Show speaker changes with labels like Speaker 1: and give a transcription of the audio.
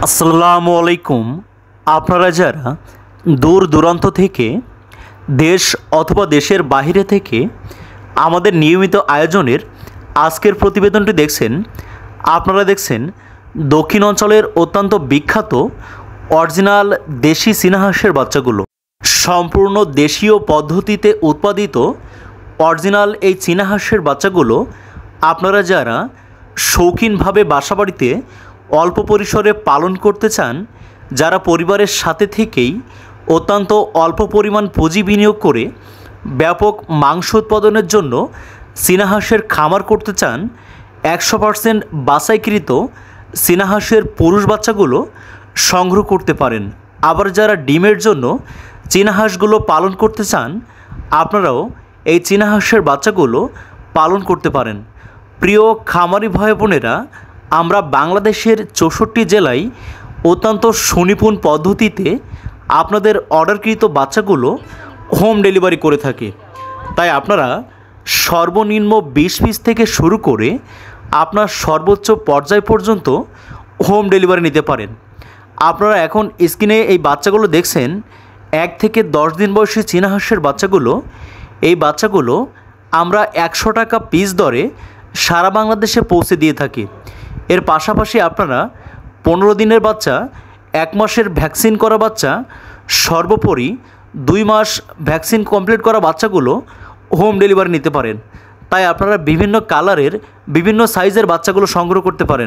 Speaker 1: আসসালামু আলাইকুম। আপনারা যারা দূর দূরান্ত থেকে দেশ অথবা দেশের বাইরে থেকে আমাদের নিয়মিত আয়োজনের আজকের প্রতিবেদনটি দেখছেন, আপনারা দেখছেন দক্ষিণ অঞ্চলের অত্যন্ত বিখ্যাত অরিজিনাল দেশি চীনা হাঁসের বাচ্চাগুলো। সম্পূর্ণ দেশীয় পদ্ধতিতে উৎপাদিত অরিজিনাল এই চীনা হাঁসের বাচ্চাগুলো আপনারা যারা শৌখিনভাবে বাসাবাড়িতে অল্প পরিসরে পালন করতে চান, যারা পরিবারের সাথে থেকেই অত্যন্ত অল্প পরিমাণ পুঁজি বিনিয়োগ করে ব্যাপক মাংস উৎপাদনের জন্য চীনা হাঁসের খামার করতে চান, 100% বাছাইকৃত চীনা হাঁসের পুরুষ বাচ্চাগুলো সংগ্রহ করতে পারেন। আবার যারা ডিমের জন্য চীনা হাঁসগুলো পালন করতে চান, আপনারাও এই চীনা হাঁসের বাচ্চাগুলো পালন করতে পারেন। প্রিয় খামারি ভাই বোনেরা, আমরা বাংলাদেশের 64 জেলায় অত্যন্ত সুনিপুণ পদ্ধতিতে আপনাদের অর্ডারকৃত বাচ্চাগুলো হোম ডেলিভারি করে থাকি। তাই আপনারা সর্বনিম্ন 20 পিস থেকে শুরু করে আপনার সর্বোচ্চ পর্যায় পর্যন্ত হোম ডেলিভারি নিতে পারেন। আপনারা এখন স্ক্রিনে এই বাচ্চাগুলো দেখছেন, 1 থেকে 10 দিন বয়সী চীনা হাঁসের বাচ্চাগুলো। এই বাচ্চাগুলো আমরা 100 টাকা পিস দরে সারা বাংলাদেশে পৌঁছে দিয়ে থাকি। এর পাশাপাশি আপনারা 15 দিনের বাচ্চা, 1 মাসের ভ্যাকসিন করা বাচ্চা, সর্বোপরি 2 মাস ভ্যাকসিন কমপ্লিট করা বাচ্চাগুলো হোম ডেলিভারি নিতে পারেন। তাই আপনারা বিভিন্ন কালারের, বিভিন্ন সাইজের বাচ্চাগুলো সংগ্রহ করতে পারেন।